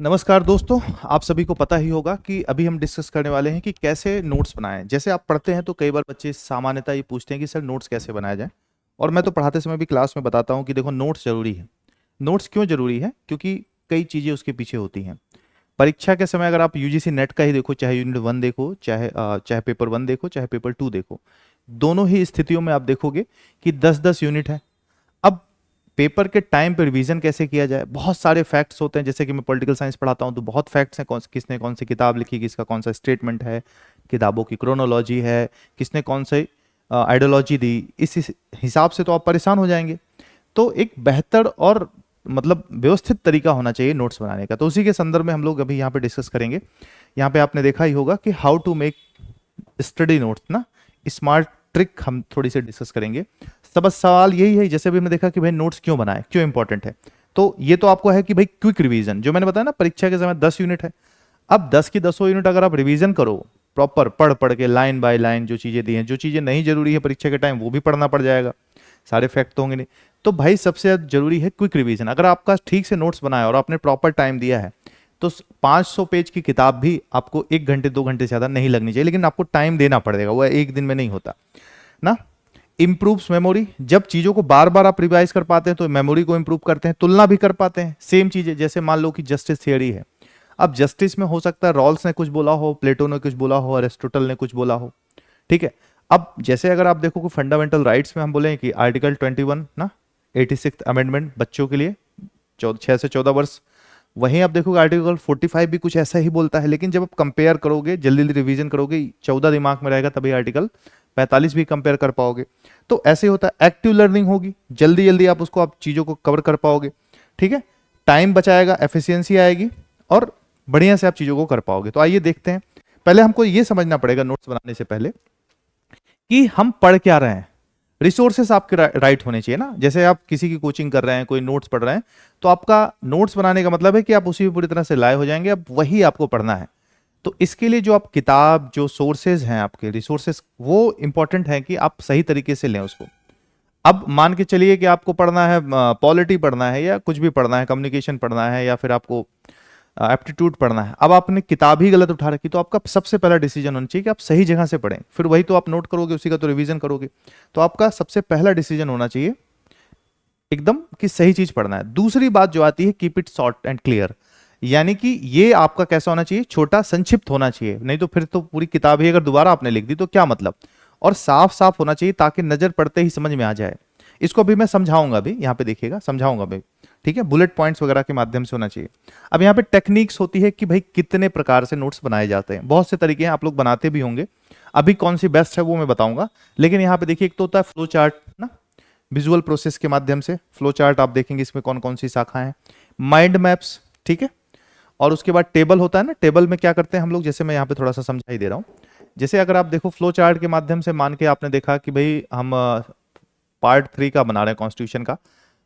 नमस्कार दोस्तों, आप सभी को पता ही होगा कि अभी हम डिस्कस करने वाले हैं कि कैसे नोट्स बनाएं। जैसे आप पढ़ते हैं तो कई बार बच्चे सामान्यतः ये पूछते हैं कि सर नोट्स कैसे बनाया जाए। और मैं तो पढ़ाते समय भी क्लास में बताता हूं कि देखो नोट्स जरूरी है। नोट्स क्यों जरूरी है? क्योंकि कई चीज़ें उसके पीछे होती हैं। परीक्षा के समय अगर आप यूजीसी नेट का ही देखो, चाहे यूनिट 1 देखो, चाहे पेपर 1 देखो, चाहे पेपर 2 देखो, दोनों ही स्थितियों में आप देखोगे कि 10-10 यूनिट है। अब पेपर के टाइम पे रिवीजन कैसे किया जाए? बहुत सारे फैक्ट्स होते हैं। जैसे कि मैं पॉलिटिकल साइंस पढ़ाता हूँ तो बहुत फैक्ट्स हैं, किसने कौन सी किताब लिखी, किसका कौन सा स्टेटमेंट है, किताबों की क्रोनोलॉजी है, किसने कौन सी आइडियोलॉजी दी। इस हिसाब से तो आप परेशान हो जाएंगे। तो एक बेहतर और मतलब व्यवस्थित तरीका होना चाहिए नोट्स बनाने का। तो उसी के संदर्भ में हम लोग अभी यहाँ पे डिस्कस करेंगे। यहाँ पे आपने देखा ही होगा कि how to make study notes ना, स्मार्ट ट्रिक हम थोड़ी सी डिस्कस करेंगे। सब सवाल यही है, जैसे भी हमने देखा कि भाई नोट्स क्यों बनाए, क्यों इंपॉर्टेंट है। तो ये तो आपको है कि भाई क्विक रिवीजन, जो मैंने बताया ना परीक्षा के समय 10 यूनिट है। अब 10 की 10 यूनिट अगर आप रिवीजन करो प्रॉपर, पढ़ पढ़ के लाइन बाय लाइन, जो चीजें दी हैं, जो चीजें नहीं जरूरी है परीक्षा के टाइम वो भी पढ़ना पड़ जाएगा। सारे फैक्ट तो होंगे नहीं। तो भाई सबसे ज्यादा जरूरी है क्विक रिवीजन। अगर आपका ठीक से नोट्स बनाया और आपने प्रॉपर टाइम दिया है तो 500 पेज की किताब भी आपको 1 घंटे 2 घंटे से ज्यादा नहीं लगनी चाहिए, लेकिन आपको टाइम देना पड़ेगा, वो एक दिन में नहीं होता ना। इंप्रूव्स मेमोरी, जब चीजों को बार बार आप रिवाइज कर पाते हैं तो मेमोरी को इंप्रूव करते हैं, तुलना भी कर पाते हैं सेम चीजें। जैसे मान लो कि जस्टिस थियरी है। अब जस्टिस में हो सकता है रॉल्स ने कुछ बोला हो, प्लेटो ने कुछ बोला हो, अरिस्टोटल ने कुछ बोला हो, ठीक है। अब जैसे अगर आप देखो कि फंडामेंटल राइट्स में हम बोले कि आर्टिकल 21 ना, 86th अमेंडमेंट बच्चों के लिए 6 से 14 वर्ष। वहीं आप देखोगे आर्टिकल 45 भी कुछ ऐसा ही बोलता है। लेकिन जब आप कंपेयर करोगे, जल्दी जल्दी रिवीजन करोगे, 14 दिमाग में रहेगा, तभी आर्टिकल 45 भी कंपेयर कर पाओगे। तो ऐसे होता है, एक्टिव लर्निंग होगी, जल्दी जल्दी आप चीजों को कवर कर पाओगे, ठीक है। टाइम बचाएगा, एफिशिएंसी आएगी और बढ़िया से आप चीजों को कर पाओगे। तो आइए देखते हैं। पहले हमको ये समझना पड़ेगा नोट्स बनाने से पहले कि हम पढ़ क्या रहे हैं। रिसोर्सेस आपके राइट होने चाहिए ना। जैसे आप किसी की कोचिंग कर रहे हैं, कोई नोट्स पढ़ रहे हैं, तो आपका नोट्स बनाने का मतलब है कि आप उसी में पूरी तरह से लाए हो जाएंगे, अब वही आपको पढ़ना है। तो इसके लिए जो आप किताब, जो सोर्सेज हैं आपके रिसोर्सेज, वो इंपॉर्टेंट है कि आप सही तरीके से लें उसको। अब मान के चलिए कि आपको पढ़ना है पॉलिटी पढ़ना है, या कुछ भी पढ़ना है, कम्युनिकेशन पढ़ना है, या फिर आपको एप्टीट्यूड पढ़ना है। अब आपने किताब ही गलत उठा रखी, तो आपका सबसे पहला डिसीजन होना चाहिए कि आप सही जगह से पढ़ें। फिर वही तो आप नोट करोगे, उसी का तो रिवीजन करोगे। तो आपका सबसे पहला डिसीजन होना चाहिए एकदम कि सही चीज पढ़ना है। दूसरी बात जो आती है, keep it short and clear. यानी कि ये आपका कैसा होना चाहिए, छोटा संक्षिप्त होना चाहिए। नहीं तो फिर तो पूरी किताब ही अगर दोबारा आपने लिख दी तो क्या मतलब। और साफ साफ होना चाहिए ताकि नजर पड़ते ही समझ में आ जाए। इसको अभी मैं समझाऊंगा, अभी यहाँ पे देखिएगा, समझाऊंगा भाई, ठीक है। बुलेट पॉइंट्स वगैरह के माध्यम से होना चाहिए। अब यहाँ पे टेक्निक्स होती है कि भाई कितने प्रकार से नोट्स बनाए जाते हैं। बहुत से तरीके हैं, आप लोग बनाते भी होंगे। अभी कौन सी बेस्ट है वो मैं बताऊंगा। लेकिन यहाँ पे देखिए, एक तो होता है फ्लो चार्ट ना, विजुअल प्रोसेस के माध्यम से फ्लो चार्ट आप देखेंगे, इसमें कौन कौन सी शाखाएं हैं। माइंड मैप्स, ठीक है। और उसके बाद टेबल होता है ना। टेबल में क्या करते हैं हम लोग, जैसे मैं यहाँ पे थोड़ा सा समझा ही दे रहा हूँ। जैसे अगर आप देखो फ्लो चार्ट के माध्यम से, मान के आपने देखा कि भाई हम पार्ट 3 का बना रहे हैं कॉन्स्टिट्यूशन का,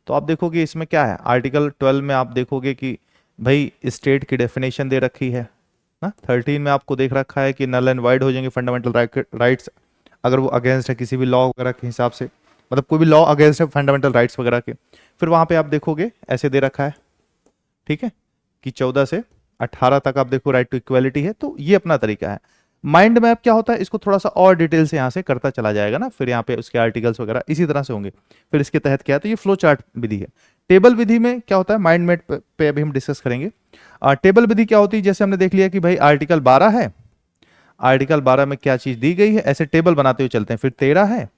तो आप देखोगे इसमें क्या है, आर्टिकल 12 में आप देखोगे कि भाई स्टेट की डेफिनेशन दे रखी है ना। 13 में आपको देख रखा है कि नल एंड वाइड हो जाएंगे फंडामेंटल राइट्स, अगर वो अगेंस्ट है किसी भी लॉ वगैरह के हिसाब से, मतलब कोई भी लॉ अगेंस्ट है फंडामेंटल राइट्स वगैरह के। फिर वहां पे आप देखोगे ऐसे दे रखा है, ठीक है, कि 14 से 18 तक आप देखो राइट टू इक्वालिटी है। तो ये अपना तरीका है। माइंड मैप क्या होता है, इसको थोड़ा सा और डिटेल से यहाँ से करता चला जाएगा ना। फिर यहाँ पे उसके आर्टिकल्स वगैरह इसी तरह से होंगे। फिर इसके तहत क्या है, तो ये फ्लो चार्ट विधि है। टेबल विधि में क्या होता है, माइंड मैप पे अभी हम डिस्कस करेंगे। टेबल विधि क्या होती है, जैसे हमने देख लिया कि भाई आर्टिकल 12 है, आर्टिकल 12 में क्या चीज दी गई है, ऐसे टेबल बनाते हुए चलते हैं। फिर 13 है,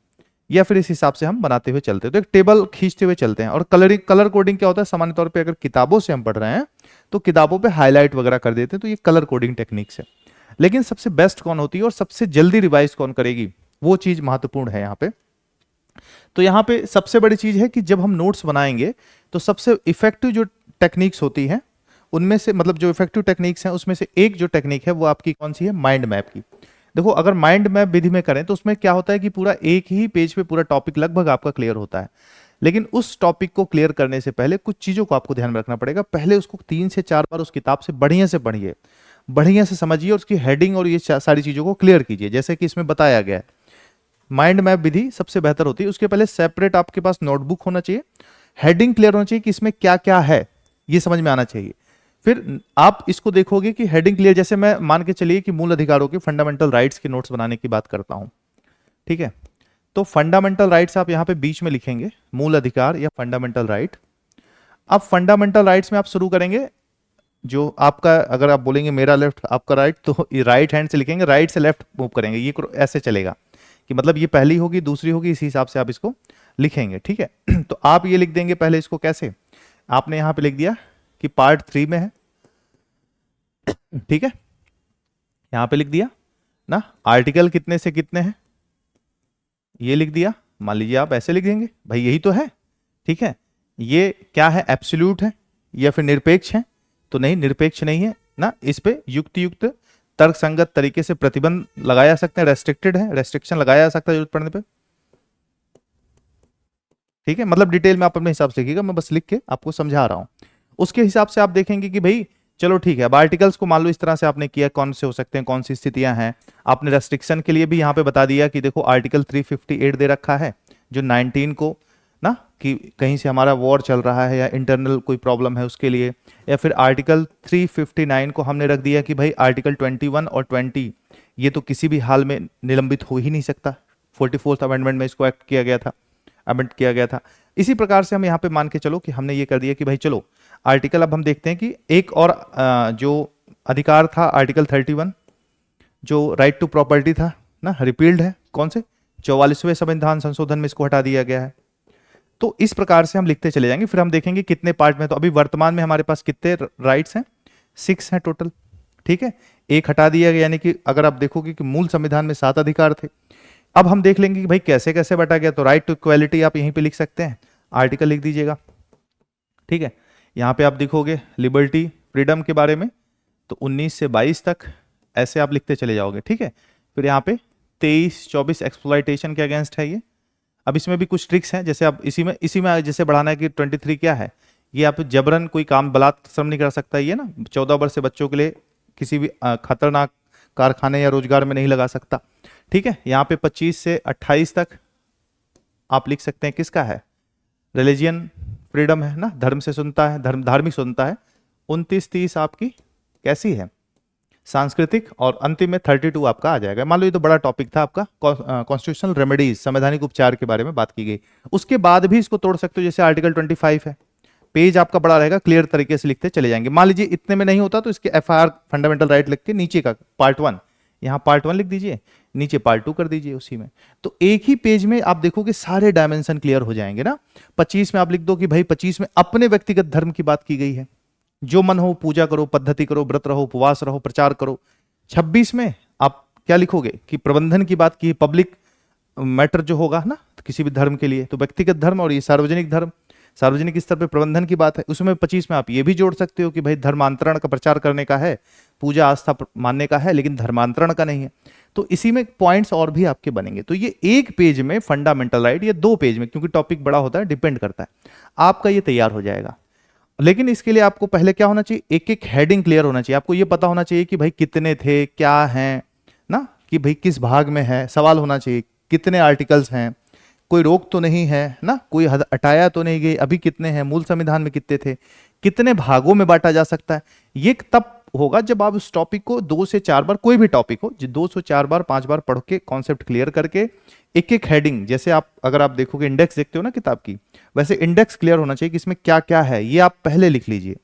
या फिर इस हिसाब से हम बनाते हुए चलते हैं। तो एक टेबल खींचते हुए चलते हैं। और कलर कोडिंग क्या होता है, सामान्य तौर पे अगर किताबों से हम पढ़ रहे हैं तो किताबों पे हाईलाइट वगैरह कर देते हैं, तो ये कलर कोडिंग टेक्निक्स है। लेकिन सबसे बेस्ट कौन होती है और सबसे जल्दी रिवाइज कौन करेगी, वो चीज महत्वपूर्ण है यहाँ पे। तो यहाँ पे सबसे बड़ी चीज है कि जब हम नोट्स बनाएंगे तो सबसे इफेक्टिव जो टेक्निक्स होती है उनमें से, मतलब जो इफेक्टिव टेक्निक्स हैं उसमें से एक जो टेक्निक है वो आपकी कौन सी है, माइंड मैप की। देखो अगर माइंड मैप विधि में करें तो उसमें क्या होता है कि पूरा एक ही पेज पे पूरा टॉपिक लगभग आपका क्लियर होता है। लेकिन उस टॉपिक को क्लियर करने से पहले कुछ चीजों को आपको ध्यान में रखना पड़ेगा। पहले उसको 3 से 4 बार उस किताब से पढ़िए, बढ़िया से समझिए, और उसकी हेडिंग और ये सारी चीजों को क्लियर कीजिए जैसे कि इसमें बताया गया है। माइंड मैप विधि सबसे बेहतर होती है। उसके पहले सेपरेट आपके पास नोटबुक होना चाहिए, हेडिंग क्लियर होना चाहिए कि इसमें क्या क्या है, ये समझ में आना चाहिए। फिर आप इसको देखोगे कि हेडिंग क्लियर, जैसे मैं मान के चलिए कि मूल अधिकारों के फंडामेंटल राइट्स के नोट्स बनाने की बात करता हूं, ठीक है। तो फंडामेंटल राइट्स आप यहां पे बीच में लिखेंगे, मूल अधिकार या फंडामेंटल राइट। अब फंडामेंटल राइट्स में आप शुरू करेंगे, जो आपका, अगर आप बोलेंगे मेरा लेफ्ट आपका राइट, तो राइट हैंड से लिखेंगे, राइट से लेफ्ट मूव करेंगे, ये ऐसे चलेगा कि मतलब ये पहली होगी दूसरी होगी, इसी हिसाब से आप इसको लिखेंगे, ठीक है। तो आप ये लिख देंगे पहले इसको कैसे, आपने यहां पे लिख दिया कि पार्ट 3 में है, ठीक है, यहां पे लिख दिया ना, आर्टिकल कितने से कितने हैं ये लिख दिया। मान लीजिए आप ऐसे लिख देंगे, भाई यही तो है, ठीक है। ये क्या है, एब्सोल्यूट है या फिर निरपेक्ष है, तो नहीं, निरपेक्ष नहीं है ना, इस पे युक्ति युक्त तर्कसंगत तरीके से प्रतिबंध लगाया जा सकते हैं, रेस्ट्रिक्टेड है, रेस्ट्रिक्शन लगाया जा सकता है जरूरत पड़ने पे, ठीक है। मतलब डिटेल में आप अपने हिसाब से लिखिएगा, मैं बस लिख के आपको समझा रहा हूं। उसके हिसाब से आप देखेंगे कि भाई चलो ठीक है, अब आर्टिकल्स को मान लो इस तरह से आपने किया, कौन से हो सकते हैं, कौन सी स्थितियां हैं। आपने रेस्ट्रिक्शन के लिए भी यहाँ पे बता दिया कि देखो आर्टिकल 358 दे रखा है, जो 19 को ना, कि कहीं से हमारा वॉर चल रहा है या इंटरनल कोई प्रॉब्लम है उसके लिए, या फिर आर्टिकल 359 को हमने रख दिया कि भाई आर्टिकल 21 और 20 ये तो किसी भी हाल में निलंबित हो ही नहीं सकता, 44th अमेंडमेंट में इसको एक्ट किया गया था, अमेंड किया गया था। इसी प्रकार से हम यहाँ पे मान के चलो कि हमने ये कर दिया कि भाई चलो आर्टिकल, अब हम देखते हैं कि एक और जो अधिकार था आर्टिकल 31, जो राइट टू प्रॉपर्टी था ना, रिपील्ड है, कौन से 44वें संविधान संशोधन में इसको हटा दिया गया है। तो इस प्रकार से हम लिखते चले जाएंगे, फिर हम देखेंगे कितने पार्ट में, तो अभी वर्तमान में हमारे पास कितने राइट्स हैं, 6 हैं टोटल, ठीक है। एक हटा दिया गया, यानी कि अगर आप देखोगे कि मूल संविधान में 7 अधिकार थे। अब हम देख लेंगे कि भाई कैसे कैसे बटा गया, तो राइट टू इक्वालिटी आप यहीं पे लिख सकते हैं, आर्टिकल लिख दीजिएगा, ठीक है। यहाँ पे आप देखोगे लिबर्टी फ्रीडम के बारे में, तो 19 से 22 तक ऐसे आप लिखते चले जाओगे, ठीक है। फिर यहाँ पे 23-24 एक्सप्लॉयटेशन के अगेंस्ट है ये। अब इसमें भी कुछ ट्रिक्स हैं, जैसे आप इसी में जैसे बढ़ाना है कि 23 क्या है, ये आप जबरन कोई काम बलात्कार श्रम नहीं कर सकता, ये ना 14 वर्ष से बच्चों के लिए किसी भी खतरनाक कारखाने या रोजगार में नहीं लगा सकता, ठीक है। यहाँ पे 25 से 28 तक आप लिख सकते हैं किसका है, रिलीजियन फ्रीडम है ना, धर्म से सुनता है, धार्मिक स्वतंत्रता है। 29-30 आपकी कैसी है, सांस्कृतिक, और अंतिम में 32 आपका आ जाएगा। मान लो ये तो बड़ा टॉपिक था आपका, कॉन्स्टिट्यूशनल रेमेडीज, संवैधानिक उपचार के बारे में बात की गई। उसके बाद भी इसको तोड़ सकते हो, जैसे आर्टिकल 25 है, पेज आपका बड़ा रहेगा, क्लियर तरीके से लिखते चले जाएंगे। मान लीजिए इतने में नहीं होता तो इसके FIR फंडामेंटल राइट लिख के नीचे का पार्ट 1, यहाँ पार्ट 1 लिख दीजिए, नीचे पार्ट 2 कर दीजिए उसी में, तो एक ही पेज में आप देखोगे सारे डायमेंशन क्लियर हो जाएंगे ना। 25 में आप लिख दो कि भाई 25 में अपने व्यक्तिगत धर्म की बात की गई है, जो मन हो पूजा करो, पद्धति करो, व्रत रहो, उपवास रहो, प्रचार करो। 26 में आप क्या लिखोगे कि प्रबंधन की बात की, पब्लिक मैटर जो होगा ना किसी भी धर्म के लिए, तो व्यक्तिगत धर्म और ये सार्वजनिक धर्म, सार्वजनिक स्तर पे प्रबंधन की बात है। उसमें 25 में आप ये भी जोड़ सकते हो कि भाई धर्मांतरण का प्रचार करने का है, पूजा आस्था मानने का है, लेकिन धर्मांतरण का नहीं है। तो इसी में पॉइंट्स और भी आपके बनेंगे। तो ये एक पेज में फंडामेंटल राइट, ये 2 पेज में, क्योंकि टॉपिक बड़ा होता है, डिपेंड करता है, आपका ये तैयार हो जाएगा। लेकिन इसके लिए आपको पहले क्या होना चाहिए, एक एक हेडिंग क्लियर होना चाहिए। आपको ये पता होना चाहिए कि भाई कितने थे, क्या हैं ना, कि भाई किस भाग में है, सवाल होना चाहिए कितने आर्टिकल्स हैं, कोई रोक तो नहीं है ना, कोई हटाया तो नहीं गई, अभी कितने हैं, मूल संविधान में कितने थे, कितने भागों में बांटा जा सकता है। ये तब होगा जब आप उस टॉपिक को 2 से 4 बार, कोई भी टॉपिक हो, 2 से 4 बार 5 बार पढ़ के कॉन्सेप्ट क्लियर करके, एक एक हेडिंग, जैसे आप अगर आप देखोगे इंडेक्स देखते हो ना किताब की, वैसे इंडेक्स क्लियर होना चाहिए कि इसमें क्या क्या है, ये आप पहले लिख लीजिए।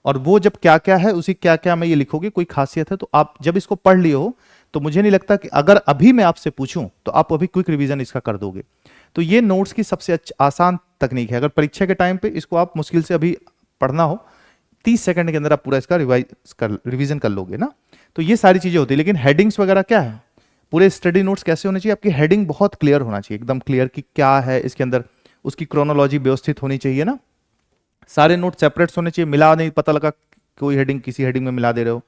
और वो जब क्या क्या है उसी क्या क्या में ये लिखोगे, कोई खासियत है तो आप जब इसको पढ़ लिए हो, तो मुझे नहीं लगता कि अगर अभी मैं आपसे पूछूं तो आप अभी क्विक रिवीजन इसका कर दोगे। तो ये नोट्स की सबसे आसान तकनीक है। अगर परीक्षा के टाइम पे इसको आप मुश्किल से अभी पढ़ना हो, 30 सेकंड के अंदर आप पूरा इसका रिवीजन कर लोगे ना। तो ये सारी चीजें होती है। लेकिन हेडिंग्स वगैरह क्या है, पूरे स्टडी नोट्स कैसे होने चाहिए, आपकी हेडिंग बहुत क्लियर होना चाहिए, एकदम क्लियर कि क्या है इसके अंदर, उसकी क्रोनोलॉजी व्यवस्थित होनी चाहिए ना। सारे नोट सेपरेट्स होने चाहिए, मिला नहीं पता लगा कोई हेडिंग किसी हेडिंग में मिला दे रहे हो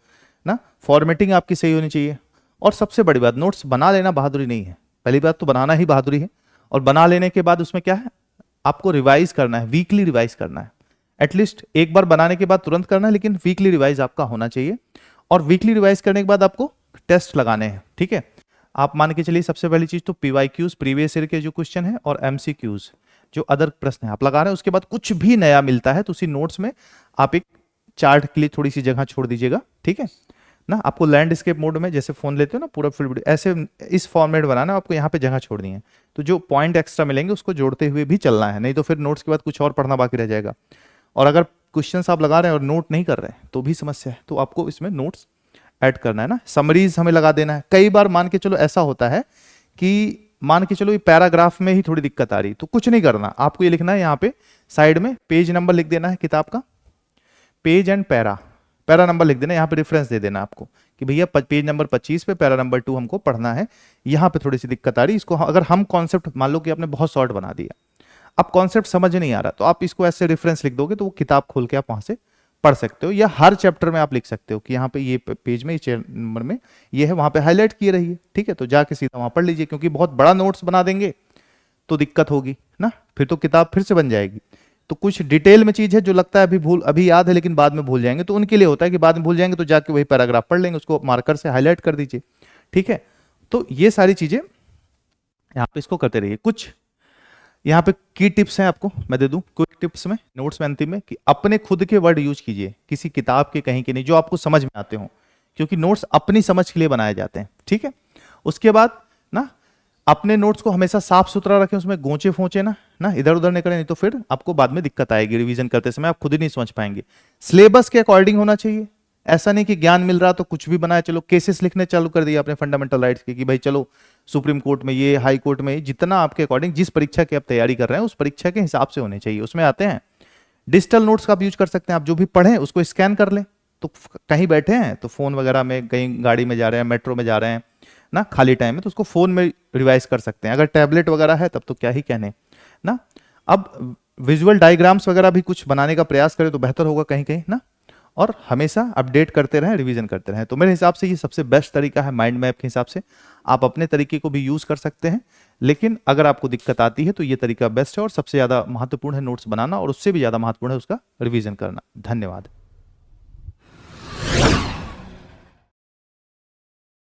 ना। फॉर्मेटिंग आपकी सही होनी चाहिए। और सबसे बड़ी बात, नोट्स बना लेना बहादुरी नहीं है, पहली बात तो बनाना ही बहादुरी है। और बना लेने के बाद उसमें क्या है, आपको रिवाइज करना है, वीकली रिवाइज करना है। एटलीस्ट एक बार बनाने के बाद तुरंत करना है, लेकिन वीकली रिवाइज आपका होना चाहिए। और वीकली रिवाइज करने के बाद आपको टेस्ट लगाने हैं, ठीक है। आप मान के चलिए सबसे पहली चीज तो PYQs, प्रीवियस ईयर के जो क्वेश्चन है, और MCQs जो अदर प्रश्न है आप लगा रहे हैं। उसके बाद कुछ भी नया मिलता है तो उसी नोट्स में आप एक चार्ट के लिए थोड़ी सी जगह छोड़ दीजिएगा, ठीक है ना। आपको लैंडस्केप मोड में जैसे फोन लेते हो ना पूरा फुल वीडियो, ऐसे इस फॉर्मेट बनाना, आपको यहाँ पे जगह छोड़नी है। तो जो पॉइंट एक्स्ट्रा मिलेंगे उसको जोड़ते हुए भी चलना है, नहीं तो फिर नोट्स के बाद कुछ और पढ़ना बाकी रह जाएगा। और अगर क्वेश्चंस आप लगा रहे हैं और नोट नहीं कर रहे हैं तो भी समस्या है, तो आपको इसमें नोट्स ऐड करना है ना। समरीज हमें लगा देना है। कई बार मान के चलो ऐसा होता है कि मान के चलो ये पैराग्राफ में ही थोड़ी दिक्कत आ रही, तो कुछ नहीं करना, आपको ये लिखना है यहाँ पे साइड में पेज नंबर लिख देना है किताब का, पेज एंड पैरा नंबर लिख देना, यहाँ पे रेफरेंस दे देना आपको कि भैया पेज नंबर 25 पे पैरा नंबर 2 हमको पढ़ना है। यहाँ पे थोड़ी सी दिक्कत आ रही, इसको अगर हम कॉन्सेप्ट मान लो कि आपने बहुत शॉर्ट बना दिया, अब कॉन्सेप्ट समझ नहीं आ रहा, तो आप इसको ऐसे रेफरेंस लिख दोगे तो वो किताब खोल के आप वहां से पढ़ सकते हो। या हर चैप्टर में आप लिख सकते हो कि यहाँ पे ये पेज में ये नंबर में ये है, वहां पे हाईलाइट किए रहिए, ठीक है। तो जाके सीधा वहां पढ़ लीजिए, क्योंकि बहुत बड़ा नोट्स बना देंगे तो दिक्कत होगी ना, फिर तो किताब फिर से बन जाएगी। तो कुछ डिटेल में चीज है जो लगता है अभी याद है लेकिन बाद में भूल जाएंगे, तो उनके लिए होता है कि बाद में भूल जाएंगे तो जाके वही पैराग्राफ पढ़ लेंगे, उसको मार्कर से हाईलाइट कर दीजिए, ठीक है। तो ये सारी चीजें यहाँ पे इसको करते रहिए। कुछ यहाँ पे की टिप्स हैं आपको मैं दे दूं क्विक टिप्स में, नोट्स में अंतिम में, कि अपने खुद के वर्ड यूज कीजिए, किसी किताब के कहीं के नहीं, जो आपको समझ में आते हो, क्योंकि नोट्स अपनी समझ के लिए बनाए जाते हैं, ठीक है। उसके बाद ना अपने नोट्स को हमेशा साफ सुथरा रखें, उसमें गोंचे फोंचे ना इधर उधर नहीं करें, नहीं तो फिर आपको बाद में दिक्कत आएगी, रिवीजन करते समय आप खुद ही नहीं समझ पाएंगे। सिलेबस के अकॉर्डिंग होना चाहिए, ऐसा नहीं कि ज्ञान मिल रहा तो कुछ भी बनाए चलो। केसेस लिखने चालू कर दिए आपने फंडामेंटल राइट्स के कि भाई चलो सुप्रीम कोर्ट में ये, हाई कोर्ट में ये, जितना आपके अकॉर्डिंग जिस परीक्षा की आप तैयारी कर रहे हैं उस परीक्षा के हिसाब से होने चाहिए, उसमें आते हैं। डिजिटल नोट्स का आप यूज कर सकते हैं, आप जो भी पढ़ें उसको स्कैन कर लें, तो कहीं बैठे हैं तो फोन वगैरह में, कहीं गाड़ी में जा रहे हैं, मेट्रो में जा रहे हैं ना, खाली टाइम में, तो उसको फोन में रिवाइज कर सकते हैं। अगर टैबलेट वगैरह है तब तो क्या ही कहने ना। अब विजुअल डायग्राम्स वगैरह भी कुछ बनाने का प्रयास करें तो बेहतर होगा कहीं कहीं ना, और हमेशा अपडेट करते रहें, रिवीजन करते रहें। तो मेरे हिसाब से ये सबसे बेस्ट तरीका है माइंड मैप के हिसाब से। आप अपने तरीके को भी यूज कर सकते हैं, लेकिन अगर आपको दिक्कत आती है तो ये तरीका बेस्ट है और सबसे ज्यादा महत्वपूर्ण है नोट्स बनाना, और उससे भी ज्यादा महत्वपूर्ण है उसका रिवीजन करना। धन्यवाद।